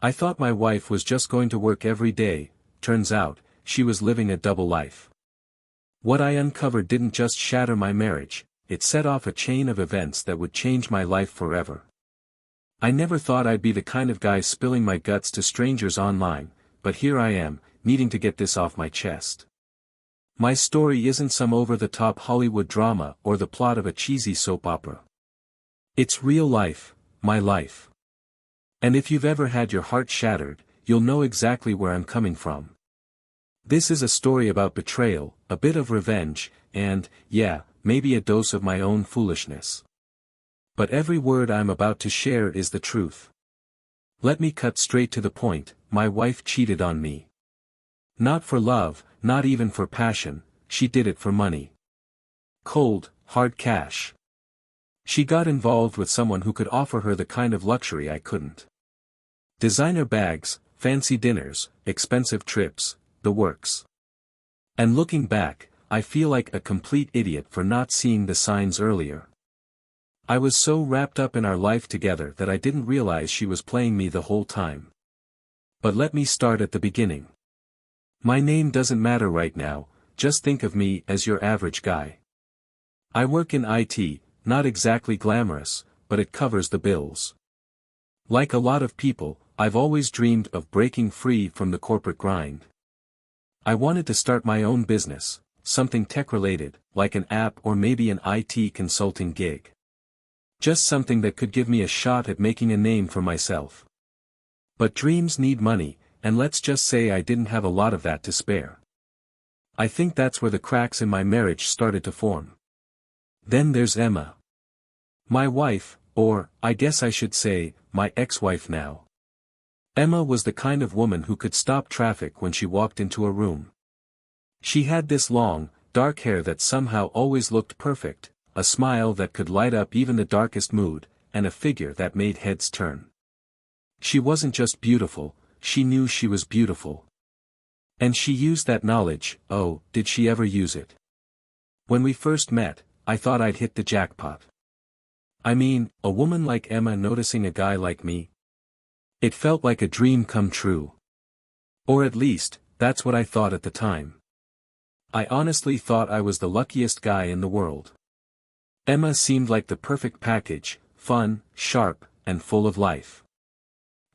I thought my wife was just going to work every day. Turns out, she was living a double life. What I uncovered didn't just shatter my marriage, it set off a chain of events that would change my life forever. I never thought I'd be the kind of guy spilling my guts to strangers online, but here I am, needing to get this off my chest. My story isn't some over-the-top Hollywood drama or the plot of a cheesy soap opera. It's real life, my life. And if you've ever had your heart shattered, you'll know exactly where I'm coming from. This is a story about betrayal, a bit of revenge, and, yeah, maybe a dose of my own foolishness. But every word I'm about to share is the truth. Let me cut straight to the point. My wife cheated on me. Not for love, not even for passion, she did it for money. Cold, hard cash. She got involved with someone who could offer her the kind of luxury I couldn't. Designer bags, fancy dinners, expensive trips, the works. And looking back, I feel like a complete idiot for not seeing the signs earlier. I was so wrapped up in our life together that I didn't realize she was playing me the whole time. But let me start at the beginning. My name doesn't matter right now, just think of me as your average guy. I work in IT, not exactly glamorous, but it covers the bills. Like a lot of people, I've always dreamed of breaking free from the corporate grind. I wanted to start my own business, something tech-related, like an app or maybe an IT consulting gig. Just something that could give me a shot at making a name for myself. But dreams need money, and let's just say I didn't have a lot of that to spare. I think that's where the cracks in my marriage started to form. Then there's Emma. My wife, or, I guess I should say, my ex-wife now. Emma was the kind of woman who could stop traffic when she walked into a room. She had this long, dark hair that somehow always looked perfect, a smile that could light up even the darkest mood, and a figure that made heads turn. She wasn't just beautiful, she knew she was beautiful. And she used that knowledge. Oh, did she ever use it? When we first met, I thought I'd hit the jackpot. I mean, a woman like Emma noticing a guy like me? It felt like a dream come true. Or at least, that's what I thought at the time. I honestly thought I was the luckiest guy in the world. Emma seemed like the perfect package, fun, sharp, and full of life.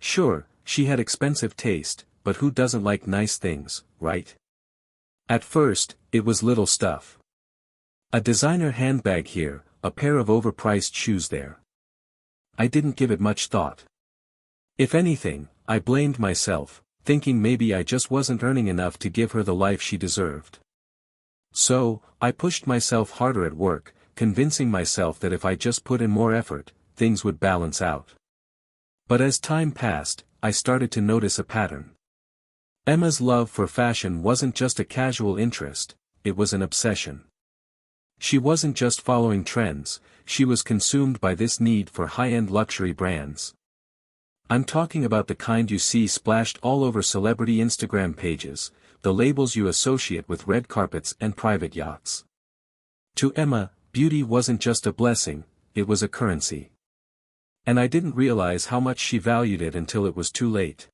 Sure, she had expensive taste, but who doesn't like nice things, right? At first, it was little stuff. A designer handbag here, a pair of overpriced shoes there. I didn't give it much thought. If anything, I blamed myself, thinking maybe I just wasn't earning enough to give her the life she deserved. So, I pushed myself harder at work, convincing myself that if I just put in more effort, things would balance out. But as time passed, I started to notice a pattern. Emma's love for fashion wasn't just a casual interest, it was an obsession. She wasn't just following trends, she was consumed by this need for high-end luxury brands. I'm talking about the kind you see splashed all over celebrity Instagram pages, the labels you associate with red carpets and private yachts. To Emma, beauty wasn't just a blessing, it was a currency. And I didn't realize how much she valued it until it was too late.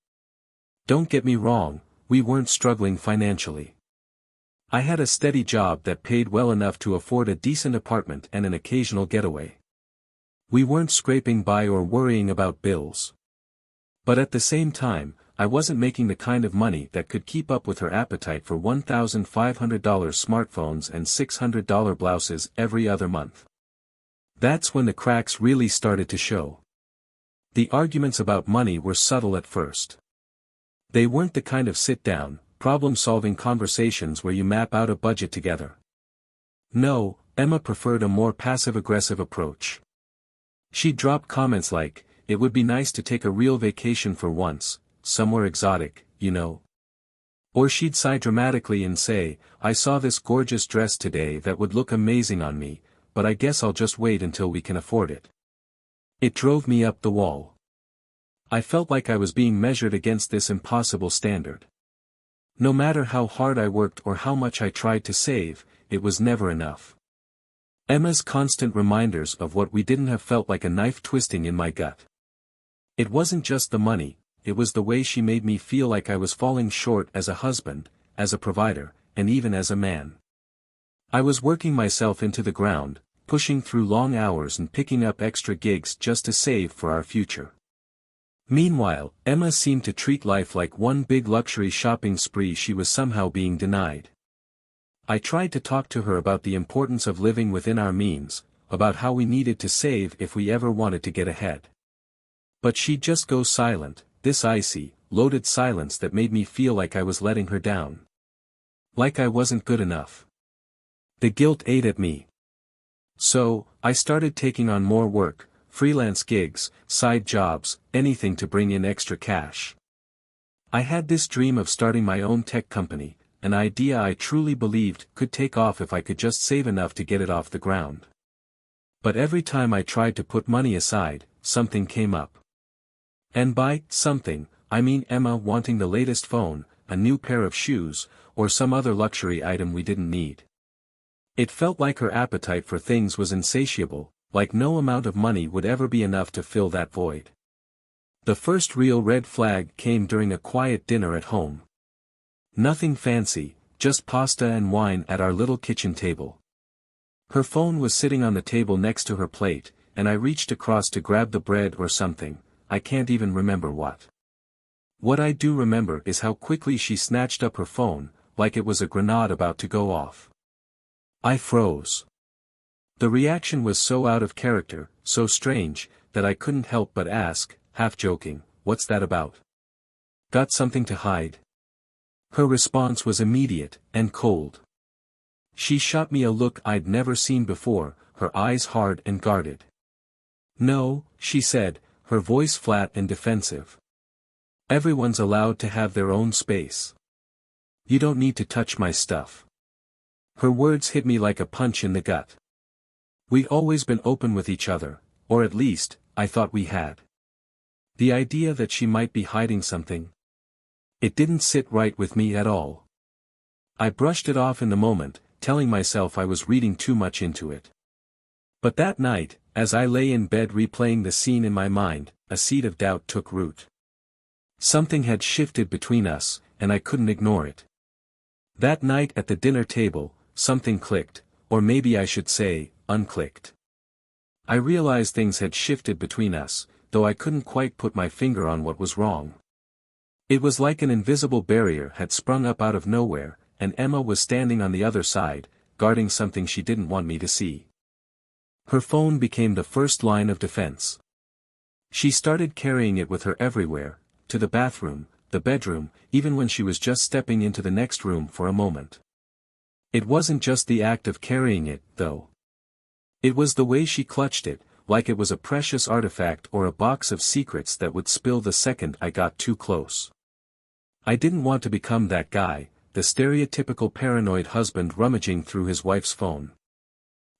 Don't get me wrong, we weren't struggling financially. I had a steady job that paid well enough to afford a decent apartment and an occasional getaway. We weren't scraping by or worrying about bills. But at the same time, I wasn't making the kind of money that could keep up with her appetite for $1,500 smartphones and $600 blouses every other month. That's when the cracks really started to show. The arguments about money were subtle at first. They weren't the kind of sit-down, problem-solving conversations where you map out a budget together. No, Emma preferred a more passive-aggressive approach. She'd drop comments like, "It would be nice to take a real vacation for once, somewhere exotic, you know." Or she'd sigh dramatically and say, "I saw this gorgeous dress today that would look amazing on me, but I guess I'll just wait until we can afford it." It drove me up the wall. I felt like I was being measured against this impossible standard. No matter how hard I worked or how much I tried to save, it was never enough. Emma's constant reminders of what we didn't have felt like a knife twisting in my gut. It wasn't just the money, it was the way she made me feel like I was falling short as a husband, as a provider, and even as a man. I was working myself into the ground, pushing through long hours and picking up extra gigs just to save for our future. Meanwhile, Emma seemed to treat life like one big luxury shopping spree she was somehow being denied. I tried to talk to her about the importance of living within our means, about how we needed to save if we ever wanted to get ahead. But she'd just go silent, this icy, loaded silence that made me feel like I was letting her down. Like I wasn't good enough. The guilt ate at me. So, I started taking on more work, freelance gigs, side jobs, anything to bring in extra cash. I had this dream of starting my own tech company, an idea I truly believed could take off if I could just save enough to get it off the ground. But every time I tried to put money aside, something came up. And by something, I mean Emma wanting the latest phone, a new pair of shoes, or some other luxury item we didn't need. It felt like her appetite for things was insatiable, like no amount of money would ever be enough to fill that void. The first real red flag came during a quiet dinner at home. Nothing fancy, just pasta and wine at our little kitchen table. Her phone was sitting on the table next to her plate, and I reached across to grab the bread or something, I can't even remember what. What I do remember is how quickly she snatched up her phone, like it was a grenade about to go off. I froze. The reaction was so out of character, so strange, that I couldn't help but ask, half joking, "What's that about? Got something to hide?" Her response was immediate, and cold. She shot me a look I'd never seen before, her eyes hard and guarded. "No," she said, her voice flat and defensive. "Everyone's allowed to have their own space. You don't need to touch my stuff." Her words hit me like a punch in the gut. We'd always been open with each other, or at least, I thought we had. The idea that she might be hiding something. It didn't sit right with me at all. I brushed it off in the moment, telling myself I was reading too much into it. But that night, as I lay in bed replaying the scene in my mind, a seed of doubt took root. Something had shifted between us, and I couldn't ignore it. That night at the dinner table, something clicked, or maybe I should say, unclicked. I realized things had shifted between us, though I couldn't quite put my finger on what was wrong. It was like an invisible barrier had sprung up out of nowhere, and Emma was standing on the other side, guarding something she didn't want me to see. Her phone became the first line of defense. She started carrying it with her everywhere, to the bathroom, the bedroom, even when she was just stepping into the next room for a moment. It wasn't just the act of carrying it, though. It was the way she clutched it, like it was a precious artifact or a box of secrets that would spill the second I got too close. I didn't want to become that guy, the stereotypical paranoid husband rummaging through his wife's phone.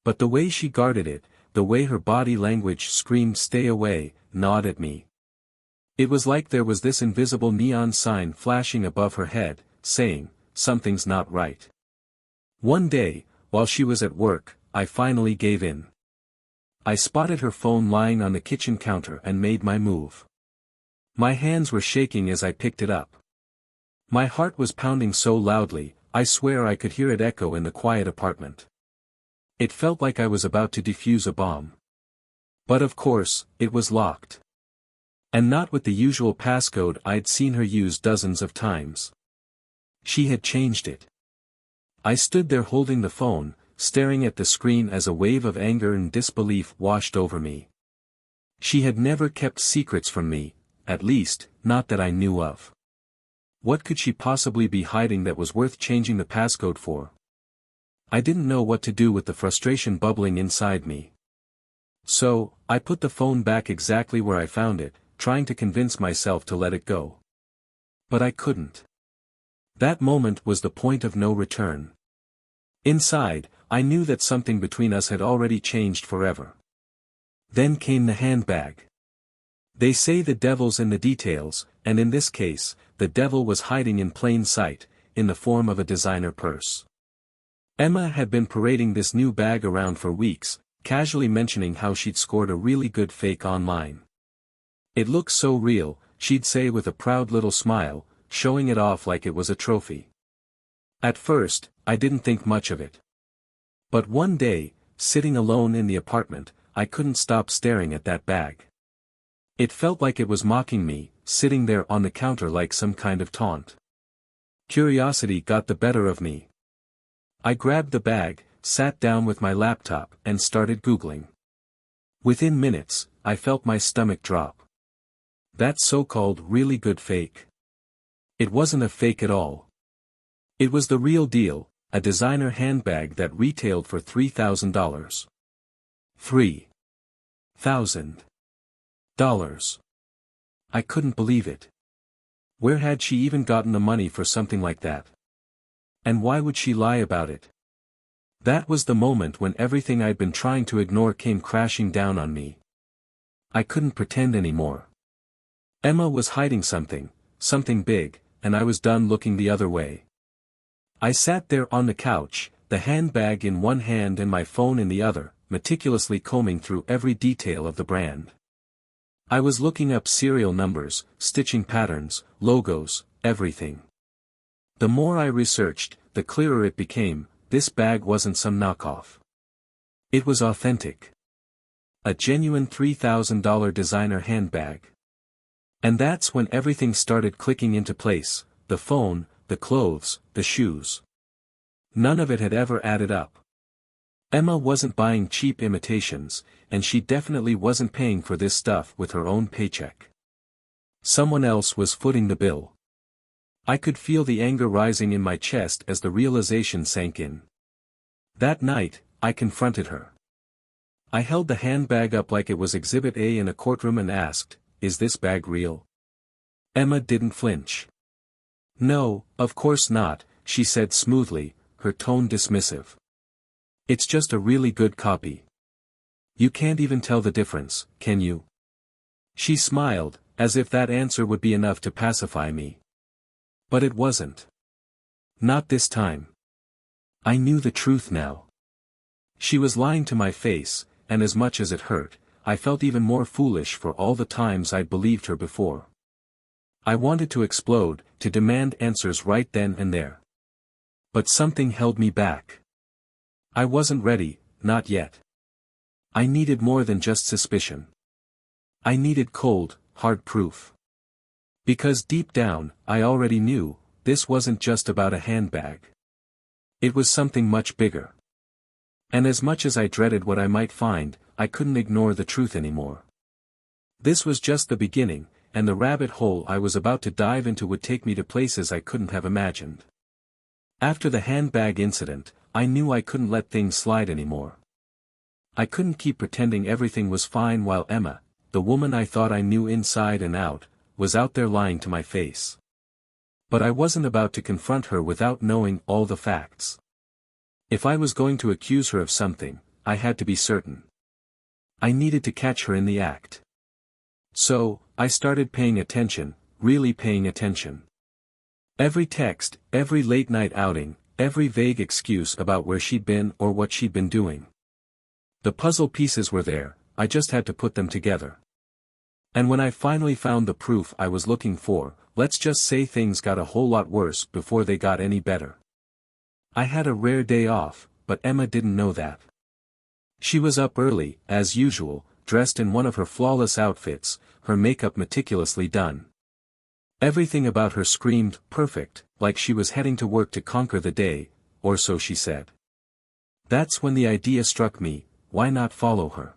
But the way she guarded it, the way her body language screamed "Stay away," gnawed at me. It was like there was this invisible neon sign flashing above her head, saying, "Something's not right." One day, while she was at work, I finally gave in. I spotted her phone lying on the kitchen counter and made my move. My hands were shaking as I picked it up. My heart was pounding so loudly, I swear I could hear it echo in the quiet apartment. It felt like I was about to defuse a bomb. But of course, it was locked. And not with the usual passcode I'd seen her use dozens of times. She had changed it. I stood there holding the phone, staring at the screen as a wave of anger and disbelief washed over me. She had never kept secrets from me, at least, not that I knew of. What could she possibly be hiding that was worth changing the passcode for? I didn't know what to do with the frustration bubbling inside me. So, I put the phone back exactly where I found it, trying to convince myself to let it go. But I couldn't. That moment was the point of no return. Inside, I knew that something between us had already changed forever. Then came the handbag. They say the devil's in the details, and in this case, the devil was hiding in plain sight, in the form of a designer purse. Emma had been parading this new bag around for weeks, casually mentioning how she'd scored a really good fake online. It looked so real, she'd say with a proud little smile, showing it off like it was a trophy. At first, I didn't think much of it. But one day, sitting alone in the apartment, I couldn't stop staring at that bag. It felt like it was mocking me, sitting there on the counter like some kind of taunt. Curiosity got the better of me. I grabbed the bag, sat down with my laptop, and started Googling. Within minutes, I felt my stomach drop. That so-called really good fake. It wasn't a fake at all. It was the real deal, a designer handbag that retailed for $3,000. $3,000. I couldn't believe it. Where had she even gotten the money for something like that? And why would she lie about it? That was the moment when everything I'd been trying to ignore came crashing down on me. I couldn't pretend anymore. Emma was hiding something big, and I was done looking the other way. I sat there on the couch, the handbag in one hand and my phone in the other, meticulously combing through every detail of the brand. I was looking up serial numbers, stitching patterns, logos, everything. The more I researched, the clearer it became, this bag wasn't some knockoff. It was authentic. A genuine $3,000 designer handbag. And that's when everything started clicking into place, the phone, the clothes, the shoes. None of it had ever added up. Emma wasn't buying cheap imitations, and she definitely wasn't paying for this stuff with her own paycheck. Someone else was footing the bill. I could feel the anger rising in my chest as the realization sank in. That night, I confronted her. I held the handbag up like it was Exhibit A in a courtroom and asked, "Is this bag real?" Emma didn't flinch. "No, of course not," she said smoothly, her tone dismissive. "It's just a really good copy. You can't even tell the difference, can you?" She smiled, as if that answer would be enough to pacify me. But it wasn't. Not this time. I knew the truth now. She was lying to my face, and as much as it hurt, I felt even more foolish for all the times I'd believed her before. I wanted to explode, to demand answers right then and there. But something held me back. I wasn't ready, not yet. I needed more than just suspicion. I needed cold, hard proof. Because deep down, I already knew, this wasn't just about a handbag. It was something much bigger. And as much as I dreaded what I might find, I couldn't ignore the truth anymore. This was just the beginning, and the rabbit hole I was about to dive into would take me to places I couldn't have imagined. After the handbag incident, I knew I couldn't let things slide anymore. I couldn't keep pretending everything was fine while Emma, the woman I thought I knew inside and out, was out there lying to my face. But I wasn't about to confront her without knowing all the facts. If I was going to accuse her of something, I had to be certain. I needed to catch her in the act. So, I started paying attention, really paying attention. Every text, every late-night outing, every vague excuse about where she'd been or what she'd been doing. The puzzle pieces were there, I just had to put them together. And when I finally found the proof I was looking for, let's just say things got a whole lot worse before they got any better. I had a rare day off, but Emma didn't know that. She was up early, as usual, dressed in one of her flawless outfits, her makeup meticulously done. Everything about her screamed perfect, like she was heading to work to conquer the day, or so she said. That's when the idea struck me, why not follow her?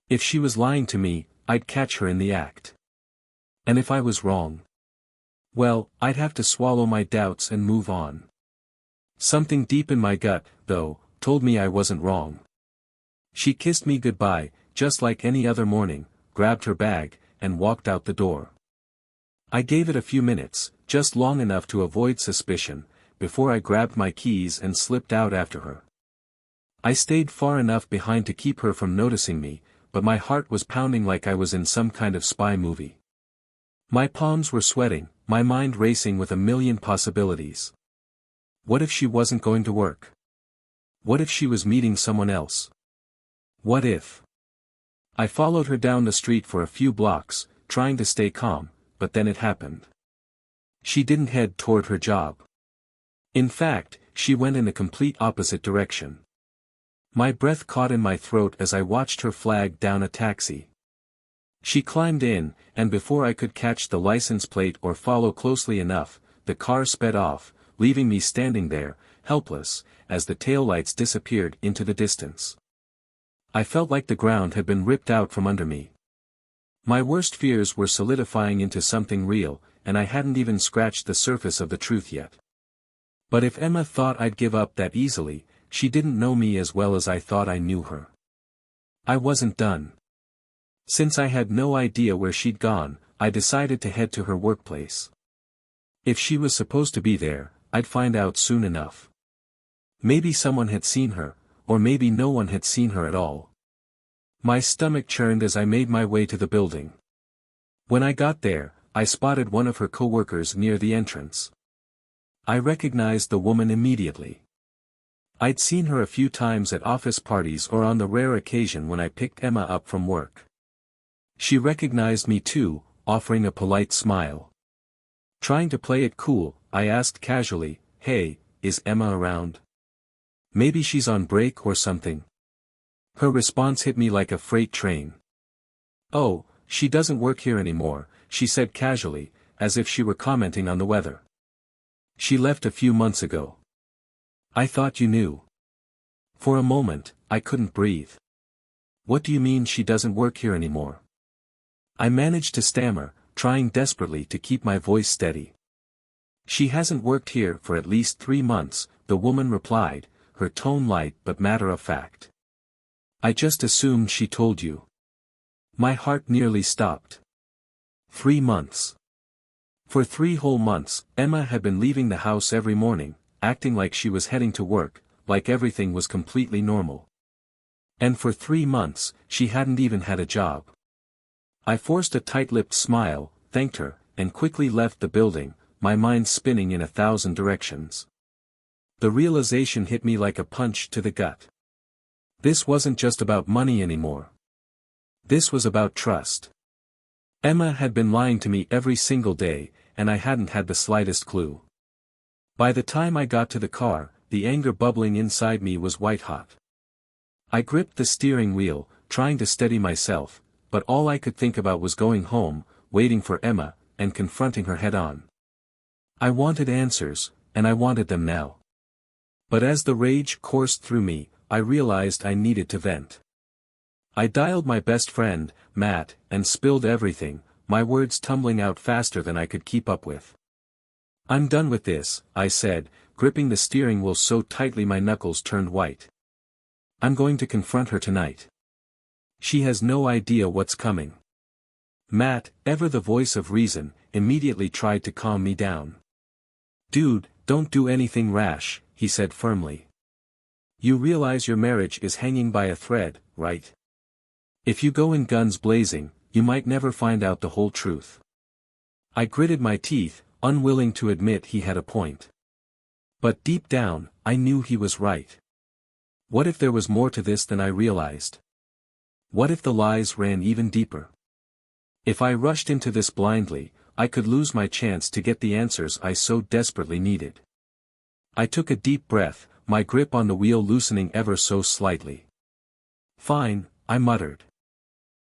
If she was lying to me, I'd catch her in the act. And if I was wrong? Well, I'd have to swallow my doubts and move on. Something deep in my gut, though, told me I wasn't wrong. She kissed me goodbye, just like any other morning, grabbed her bag, and walked out the door. I gave it a few minutes, just long enough to avoid suspicion, before I grabbed my keys and slipped out after her. I stayed far enough behind to keep her from noticing me, but my heart was pounding like I was in some kind of spy movie. My palms were sweating, my mind racing with a million possibilities. What if she wasn't going to work? What if she was meeting someone else? What if? I followed her down the street for a few blocks, trying to stay calm, but then it happened. She didn't head toward her job. In fact, she went in the complete opposite direction. My breath caught in my throat as I watched her flag down a taxi. She climbed in, and before I could catch the license plate or follow closely enough, the car sped off, leaving me standing there, helpless, as the taillights disappeared into the distance. I felt like the ground had been ripped out from under me. My worst fears were solidifying into something real, and I hadn't even scratched the surface of the truth yet. But if Emma thought I'd give up that easily, she didn't know me as well as I thought I knew her. I wasn't done. Since I had no idea where she'd gone, I decided to head to her workplace. If she was supposed to be there, I'd find out soon enough. Maybe someone had seen her, or maybe no one had seen her at all. My stomach churned as I made my way to the building. When I got there, I spotted one of her coworkers near the entrance. I recognized the woman immediately. I'd seen her a few times at office parties or on the rare occasion when I picked Emma up from work. She recognized me too, offering a polite smile. Trying to play it cool, I asked casually, "Hey, is Emma around? Maybe she's on break or something." Her response hit me like a freight train. "Oh, she doesn't work here anymore," she said casually, as if she were commenting on the weather. "She left a few months ago." "I thought you knew." For a moment, I couldn't breathe. "What do you mean she doesn't work here anymore?" I managed to stammer, trying desperately to keep my voice steady. "She hasn't worked here for at least 3 months, the woman replied, her tone light but matter-of-fact. "I just assumed she told you." My heart nearly stopped. 3 months. For 3 whole months, Emma had been leaving the house every morning, acting like she was heading to work, like everything was completely normal. And for 3 months, she hadn't even had a job. I forced a tight-lipped smile, thanked her, and quickly left the building, my mind spinning in 1,000 directions. The realization hit me like a punch to the gut. This wasn't just about money anymore. This was about trust. Emma had been lying to me every single day, and I hadn't had the slightest clue. By the time I got to the car, the anger bubbling inside me was white-hot. I gripped the steering wheel, trying to steady myself, but all I could think about was going home, waiting for Emma, and confronting her head-on. I wanted answers, and I wanted them now. But as the rage coursed through me, I realized I needed to vent. I dialed my best friend, Matt, and spilled everything, my words tumbling out faster than I could keep up with. "I'm done with this," I said, gripping the steering wheel so tightly my knuckles turned white. "I'm going to confront her tonight. She has no idea what's coming." Matt, ever the voice of reason, immediately tried to calm me down. "Dude, don't do anything rash," he said firmly. "You realize your marriage is hanging by a thread, right? If you go in guns blazing, you might never find out the whole truth." I gritted my teeth, unwilling to admit he had a point. But deep down, I knew he was right. What if there was more to this than I realized? What if the lies ran even deeper? If I rushed into this blindly, I could lose my chance to get the answers I so desperately needed. I took a deep breath, my grip on the wheel loosening ever so slightly. "Fine," I muttered.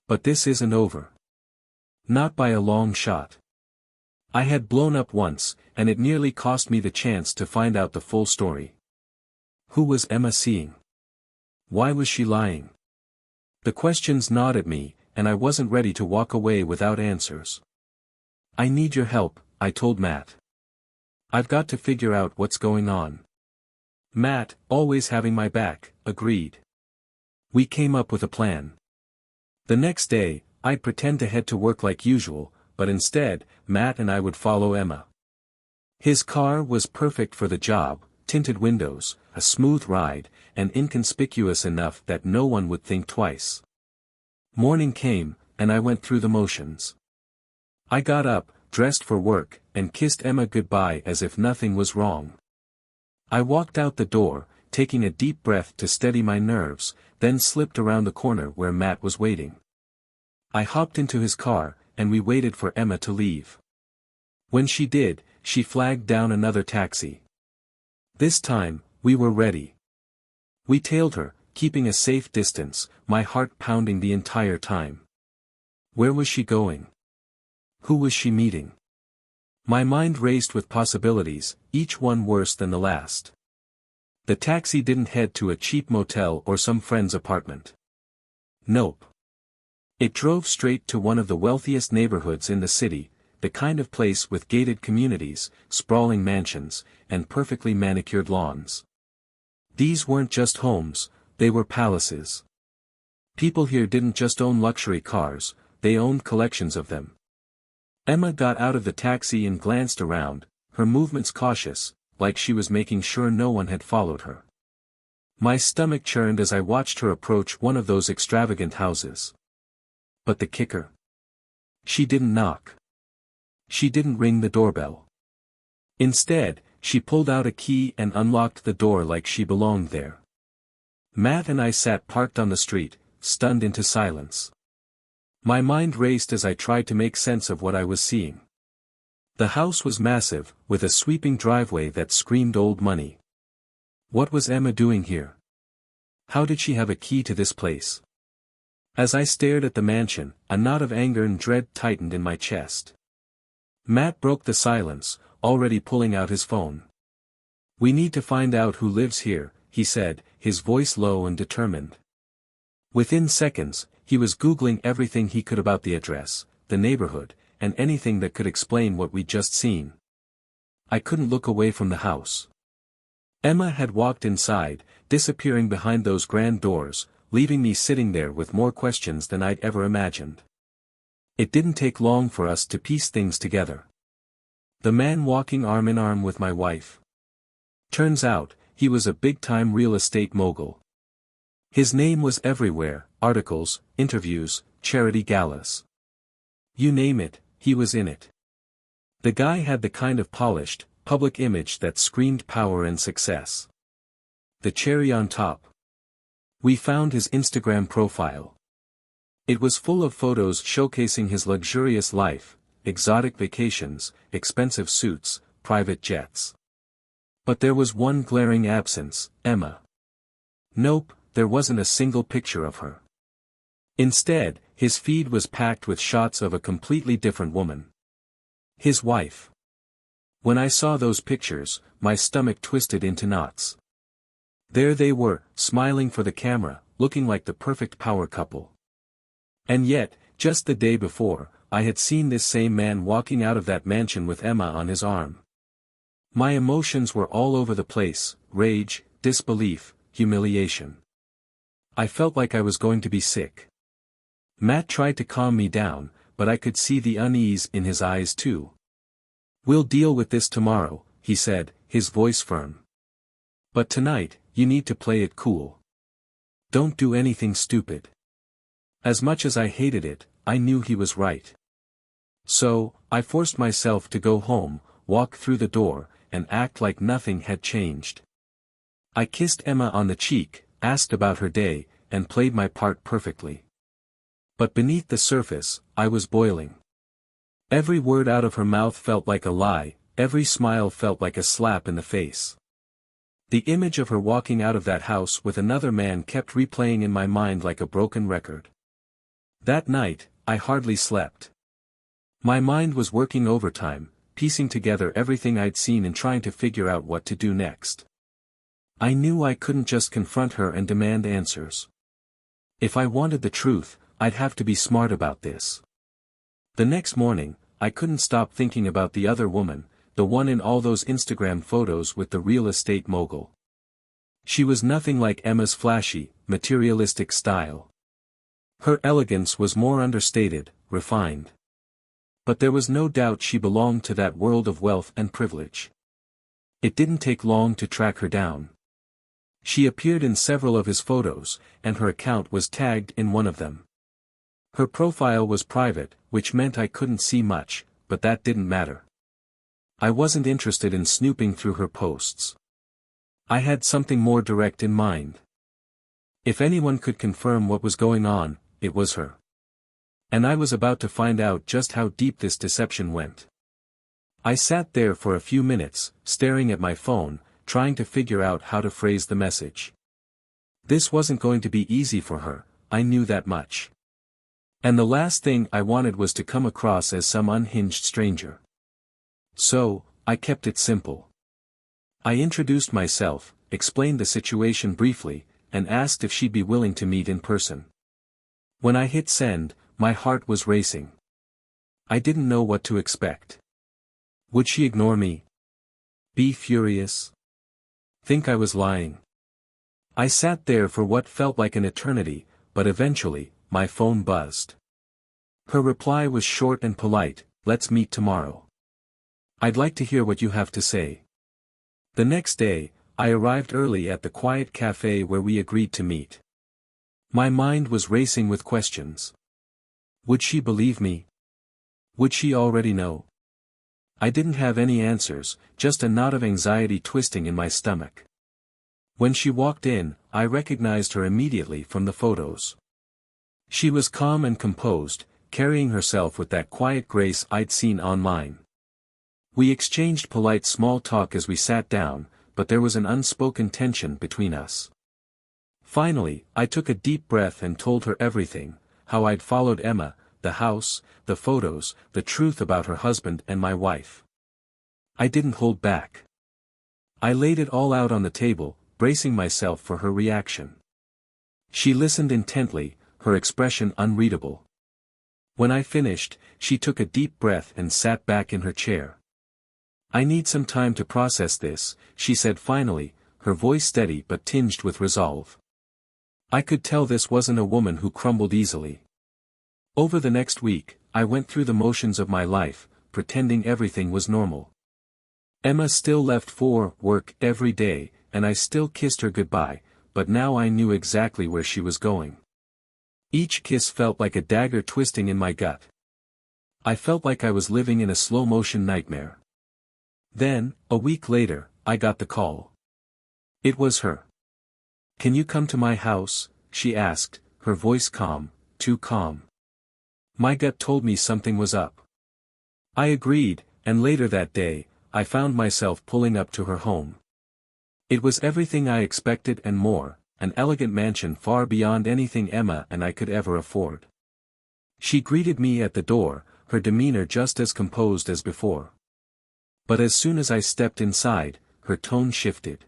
"But this isn't over. Not by a long shot." I had blown up once, and it nearly cost me the chance to find out the full story. Who was Emma seeing? Why was she lying? The questions gnawed at me, and I wasn't ready to walk away without answers. "I need your help," I told Matt. "I've got to figure out what's going on." Matt, always having my back, agreed. We came up with a plan. The next day, I'd pretend to head to work like usual, but instead, Matt and I would follow Emma. His car was perfect for the job, tinted windows, a smooth ride, and inconspicuous enough that no one would think twice. Morning came, and I went through the motions. I got up, dressed for work, and kissed Emma goodbye as if nothing was wrong. I walked out the door, taking a deep breath to steady my nerves, then slipped around the corner where Matt was waiting. I hopped into his car, and we waited for Emma to leave. When she did, she flagged down another taxi. This time, we were ready. We tailed her, keeping a safe distance, my heart pounding the entire time. Where was she going? Who was she meeting? My mind raced with possibilities, each one worse than the last. The taxi didn't head to a cheap motel or some friend's apartment. Nope. It drove straight to one of the wealthiest neighborhoods in the city, the kind of place with gated communities, sprawling mansions, and perfectly manicured lawns. These weren't just homes, they were palaces. People here didn't just own luxury cars, they owned collections of them. Emma got out of the taxi and glanced around, her movements cautious, like she was making sure no one had followed her. My stomach churned as I watched her approach one of those extravagant houses. But the kicker? She didn't knock. She didn't ring the doorbell. Instead, she pulled out a key and unlocked the door like she belonged there. Matt and I sat parked on the street, stunned into silence. My mind raced as I tried to make sense of what I was seeing. The house was massive, with a sweeping driveway that screamed old money. What was Emma doing here? How did she have a key to this place? As I stared at the mansion, a knot of anger and dread tightened in my chest. Matt broke the silence, already pulling out his phone. "We need to find out who lives here," he said, his voice low and determined. Within seconds, he was Googling everything he could about the address, the neighborhood, and anything that could explain what we'd just seen. I couldn't look away from the house. Emma had walked inside, disappearing behind those grand doors, leaving me sitting there with more questions than I'd ever imagined. It didn't take long for us to piece things together. The man walking arm in arm with my wife. Turns out, he was a big-time real estate mogul. His name was everywhere, articles, interviews, charity galas. You name it, he was in it. The guy had the kind of polished, public image that screamed power and success. The cherry on top. We found his Instagram profile. It was full of photos showcasing his luxurious life, exotic vacations, expensive suits, private jets. But there was one glaring absence, Emma. Nope, there wasn't a single picture of her. Instead, his feed was packed with shots of a completely different woman. His wife. When I saw those pictures, my stomach twisted into knots. There they were, smiling for the camera, looking like the perfect power couple. And yet, just the day before, I had seen this same man walking out of that mansion with Emma on his arm. My emotions were all over the place, rage, disbelief, humiliation. I felt like I was going to be sick. Matt tried to calm me down, but I could see the unease in his eyes too. "We'll deal with this tomorrow," he said, his voice firm. "But tonight, you need to play it cool. Don't do anything stupid." As much as I hated it, I knew he was right. So, I forced myself to go home, walk through the door, and act like nothing had changed. I kissed Emma on the cheek, asked about her day, and played my part perfectly. But beneath the surface, I was boiling. Every word out of her mouth felt like a lie, every smile felt like a slap in the face. The image of her walking out of that house with another man kept replaying in my mind like a broken record. That night, I hardly slept. My mind was working overtime, piecing together everything I'd seen and trying to figure out what to do next. I knew I couldn't just confront her and demand answers. If I wanted the truth, I'd have to be smart about this. The next morning, I couldn't stop thinking about the other woman, the one in all those Instagram photos with the real estate mogul. She was nothing like Emma's flashy, materialistic style. Her elegance was more understated, refined. But there was no doubt she belonged to that world of wealth and privilege. It didn't take long to track her down. She appeared in several of his photos, and her account was tagged in one of them. Her profile was private, which meant I couldn't see much, but that didn't matter. I wasn't interested in snooping through her posts. I had something more direct in mind. If anyone could confirm what was going on, it was her. And I was about to find out just how deep this deception went. I sat there for a few minutes, staring at my phone, trying to figure out how to phrase the message. This wasn't going to be easy for her, I knew that much. And the last thing I wanted was to come across as some unhinged stranger. So, I kept it simple. I introduced myself, explained the situation briefly, and asked if she'd be willing to meet in person. When I hit send, my heart was racing. I didn't know what to expect. Would she ignore me? Be furious? Think I was lying? I sat there for what felt like an eternity, but eventually, my phone buzzed. Her reply was short and polite, "Let's meet tomorrow. I'd like to hear what you have to say." The next day, I arrived early at the quiet cafe where we agreed to meet. My mind was racing with questions. Would she believe me? Would she already know? I didn't have any answers, just a knot of anxiety twisting in my stomach. When she walked in, I recognized her immediately from the photos. She was calm and composed, carrying herself with that quiet grace I'd seen online. We exchanged polite small talk as we sat down, but there was an unspoken tension between us. Finally, I took a deep breath and told her everything, how I'd followed Emma, the house, the photos, the truth about her husband and my wife. I didn't hold back. I laid it all out on the table, bracing myself for her reaction. She listened intently, her expression unreadable. When I finished, she took a deep breath and sat back in her chair. "I need some time to process this," she said finally, her voice steady but tinged with resolve. I could tell this wasn't a woman who crumbled easily. Over the next week, I went through the motions of my life, pretending everything was normal. Emma still left for work every day, and I still kissed her goodbye, but now I knew exactly where she was going. Each kiss felt like a dagger twisting in my gut. I felt like I was living in a slow-motion nightmare. Then, a week later, I got the call. It was her. "Can you come to my house?" she asked, her voice calm, too calm. My gut told me something was up. I agreed, and later that day, I found myself pulling up to her home. It was everything I expected and more, an elegant mansion far beyond anything Emma and I could ever afford. She greeted me at the door, her demeanor just as composed as before. But as soon as I stepped inside, her tone shifted.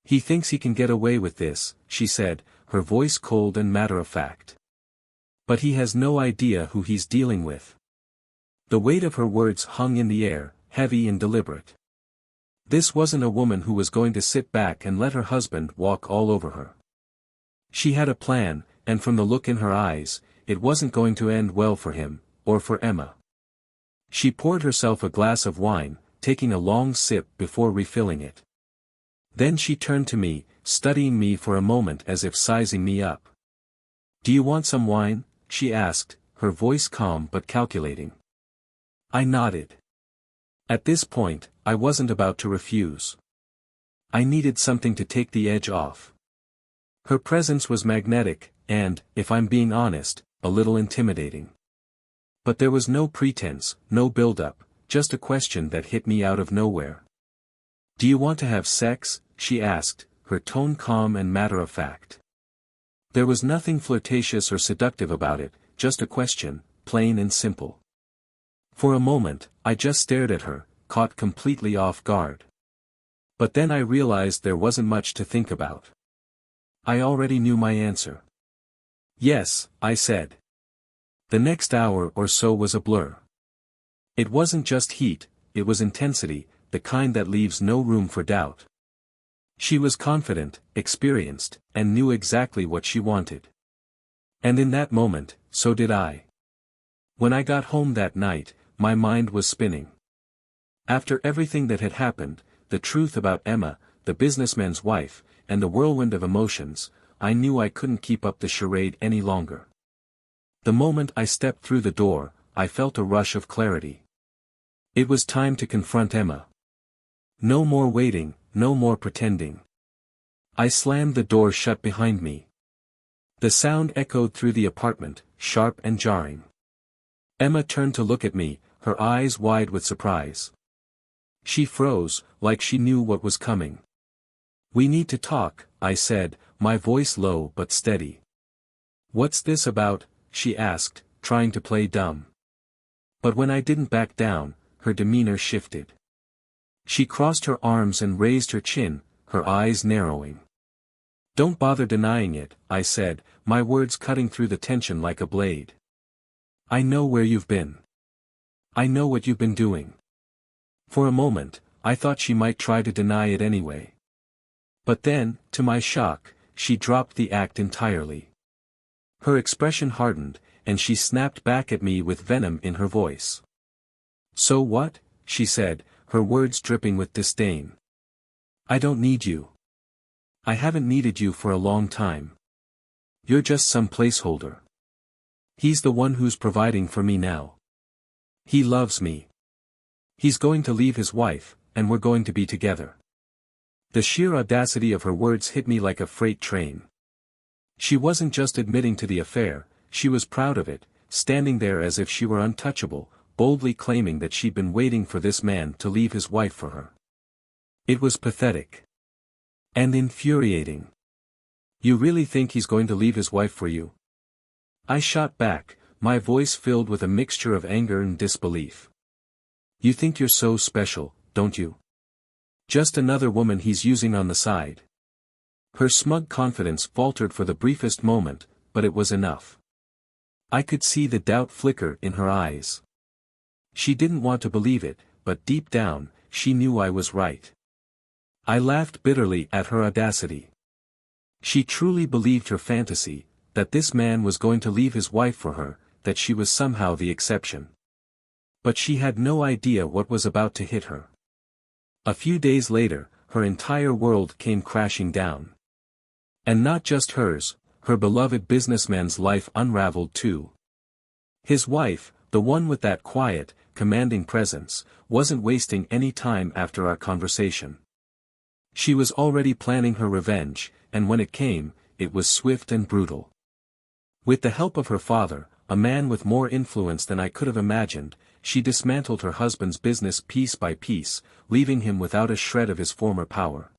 "He thinks he can get away with this," she said, her voice cold and matter-of-fact. "But he has no idea who he's dealing with." The weight of her words hung in the air, heavy and deliberate. This wasn't a woman who was going to sit back and let her husband walk all over her. She had a plan, and from the look in her eyes, it wasn't going to end well for him, or for Emma. She poured herself a glass of wine, taking a long sip before refilling it. Then she turned to me, studying me for a moment as if sizing me up. "Do you want some wine?" she asked, her voice calm but calculating. I nodded. At this point, I wasn't about to refuse. I needed something to take the edge off. Her presence was magnetic, and, if I'm being honest, a little intimidating. But there was no pretense, no build-up, just a question that hit me out of nowhere. "Do you want to have sex?" she asked, her tone calm and matter-of-fact. There was nothing flirtatious or seductive about it, just a question, plain and simple. For a moment, I just stared at her, caught completely off guard. But then I realized there wasn't much to think about. I already knew my answer. "Yes," I said. The next hour or so was a blur. It wasn't just heat, it was intensity, the kind that leaves no room for doubt. She was confident, experienced, and knew exactly what she wanted. And in that moment, so did I. When I got home that night, my mind was spinning. After everything that had happened, the truth about Emma, the businessman's wife, and the whirlwind of emotions, I knew I couldn't keep up the charade any longer. The moment I stepped through the door, I felt a rush of clarity. It was time to confront Emma. No more waiting, no more pretending. I slammed the door shut behind me. The sound echoed through the apartment, sharp and jarring. Emma turned to look at me, her eyes wide with surprise. She froze, like she knew what was coming. "We need to talk," I said, my voice low but steady. "What's this about?" she asked, trying to play dumb. But when I didn't back down, her demeanor shifted. She crossed her arms and raised her chin, her eyes narrowing. "Don't bother denying it," I said, my words cutting through the tension like a blade. "I know where you've been. I know what you've been doing." For a moment, I thought she might try to deny it anyway. But then, to my shock, she dropped the act entirely. Her expression hardened, and she snapped back at me with venom in her voice. "So what?" she said, her words dripping with disdain. "I don't need you. I haven't needed you for a long time. You're just some placeholder. He's the one who's providing for me now. He loves me. He's going to leave his wife, and we're going to be together." The sheer audacity of her words hit me like a freight train. She wasn't just admitting to the affair, she was proud of it, standing there as if she were untouchable, boldly claiming that she'd been waiting for this man to leave his wife for her. It was pathetic. And infuriating. "You really think he's going to leave his wife for you?" I shot back, my voice filled with a mixture of anger and disbelief. "You think you're so special, don't you? Just another woman he's using on the side." Her smug confidence faltered for the briefest moment, but it was enough. I could see the doubt flicker in her eyes. She didn't want to believe it, but deep down, she knew I was right. I laughed bitterly at her audacity. She truly believed her fantasy, that this man was going to leave his wife for her, that she was somehow the exception. But she had no idea what was about to hit her. A few days later, her entire world came crashing down. And not just hers, her beloved businessman's life unraveled too. His wife, the one with that quiet, commanding presence, wasn't wasting any time after our conversation. She was already planning her revenge, and when it came, it was swift and brutal. With the help of her father, a man with more influence than I could have imagined, she dismantled her husband's business piece by piece, leaving him without a shred of his former power.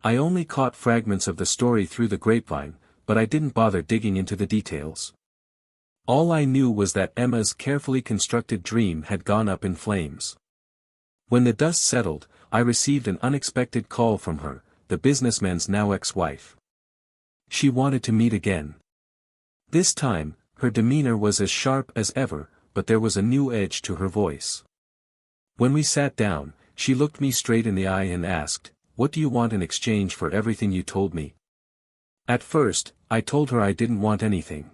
I only caught fragments of the story through the grapevine, but I didn't bother digging into the details. All I knew was that Emma's carefully constructed dream had gone up in flames. When the dust settled, I received an unexpected call from her, the businessman's now ex-wife. She wanted to meet again. This time, her demeanor was as sharp as ever, but there was a new edge to her voice. When we sat down, she looked me straight in the eye and asked, "What do you want in exchange for everything you told me?" At first, I told her I didn't want anything.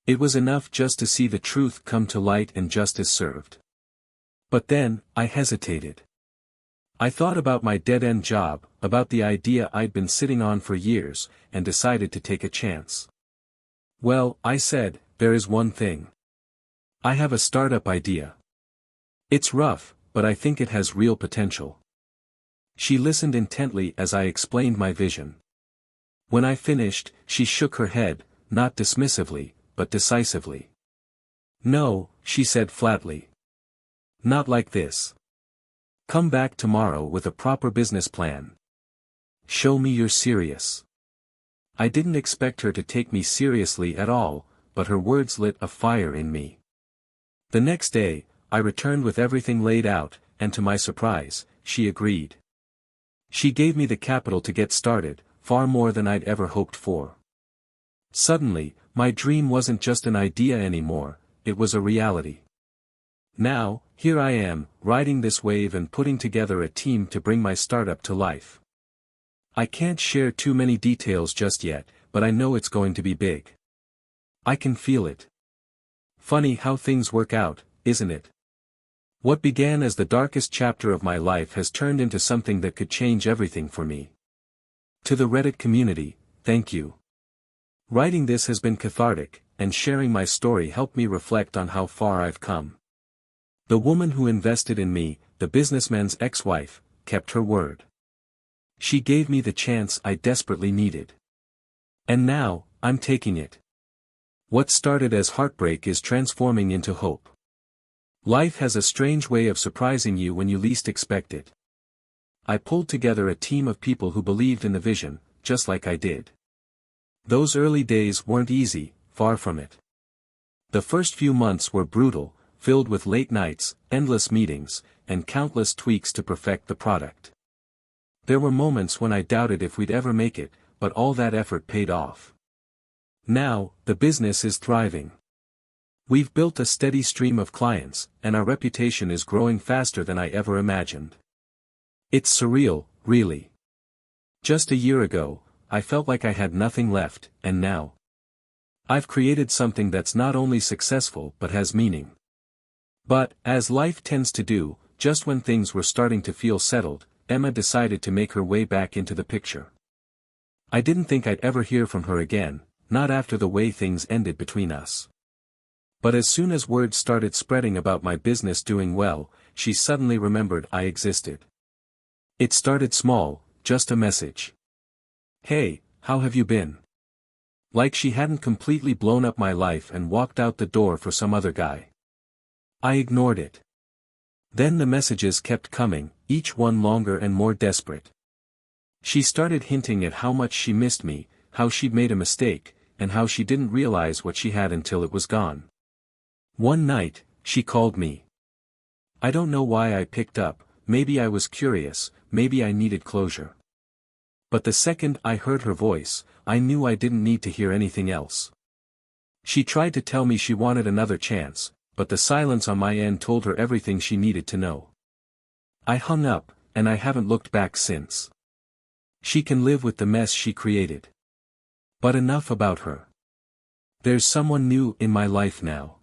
It was enough just to see the truth come to light and justice served. But then, I hesitated. I thought about my dead-end job, about the idea I'd been sitting on for years, and decided to take a chance. "Well," I said, "there is one thing. I have a startup idea. It's rough, but I think it has real potential." She listened intently as I explained my vision. When I finished, she shook her head, not dismissively, but decisively. "No," she said flatly. "Not like this. Come back tomorrow with a proper business plan. Show me you're serious." I didn't expect her to take me seriously at all, but her words lit a fire in me. The next day, I returned with everything laid out, and to my surprise, she agreed. She gave me the capital to get started, far more than I'd ever hoped for. Suddenly, my dream wasn't just an idea anymore, it was a reality. Now, here I am, riding this wave and putting together a team to bring my startup to life. I can't share too many details just yet, but I know it's going to be big. I can feel it. Funny how things work out, isn't it? What began as the darkest chapter of my life has turned into something that could change everything for me. To the Reddit community, thank you. Writing this has been cathartic, and sharing my story helped me reflect on how far I've come. The woman who invested in me, the businessman's ex-wife, kept her word. She gave me the chance I desperately needed. And now, I'm taking it. What started as heartbreak is transforming into hope. Life has a strange way of surprising you when you least expect it. I pulled together a team of people who believed in the vision, just like I did. Those early days weren't easy, far from it. The first few months were brutal, filled with late nights, endless meetings, and countless tweaks to perfect the product. There were moments when I doubted if we'd ever make it, but all that effort paid off. Now, the business is thriving. We've built a steady stream of clients, and our reputation is growing faster than I ever imagined. It's surreal, really. Just a year ago, I felt like I had nothing left, and now I've created something that's not only successful but has meaning. But, as life tends to do, just when things were starting to feel settled, Emma decided to make her way back into the picture. I didn't think I'd ever hear from her again, not after the way things ended between us. But as soon as word started spreading about my business doing well, she suddenly remembered I existed. It started small, just a message. "Hey, how have you been?" Like she hadn't completely blown up my life and walked out the door for some other guy. I ignored it. Then the messages kept coming, each one longer and more desperate. She started hinting at how much she missed me, how she'd made a mistake, and how she didn't realize what she had until it was gone. One night, she called me. I don't know why I picked up, maybe I was curious, maybe I needed closure. But the second I heard her voice, I knew I didn't need to hear anything else. She tried to tell me she wanted another chance, but the silence on my end told her everything she needed to know. I hung up, and I haven't looked back since. She can live with the mess she created. But enough about her. There's someone new in my life now.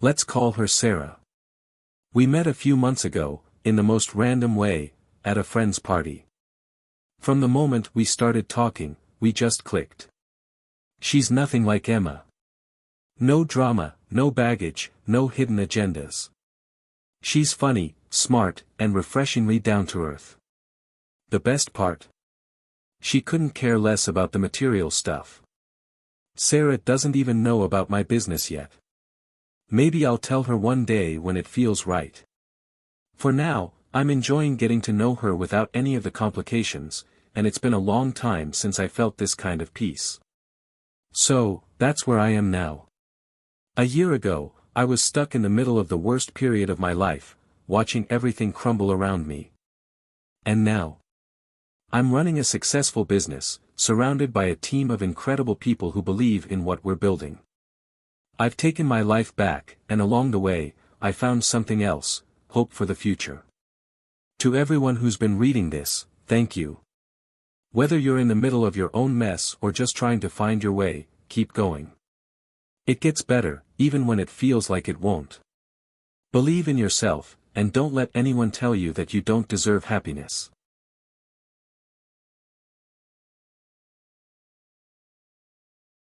Let's call her Sarah. We met a few months ago, in the most random way, at a friend's party. From the moment we started talking, we just clicked. She's nothing like Emma. No drama, no baggage, no hidden agendas. She's funny, smart, and refreshingly down to earth. The best part? She couldn't care less about the material stuff. Sarah doesn't even know about my business yet. Maybe I'll tell her one day when it feels right. For now, I'm enjoying getting to know her without any of the complications, and it's been a long time since I felt this kind of peace. So, that's where I am now. A year ago, I was stuck in the middle of the worst period of my life, watching everything crumble around me. And now, I'm running a successful business, surrounded by a team of incredible people who believe in what we're building. I've taken my life back, and along the way, I found something else, hope for the future. To everyone who's been reading this, thank you. Whether you're in the middle of your own mess or just trying to find your way, keep going. It gets better, even when it feels like it won't. Believe in yourself, and don't let anyone tell you that you don't deserve happiness.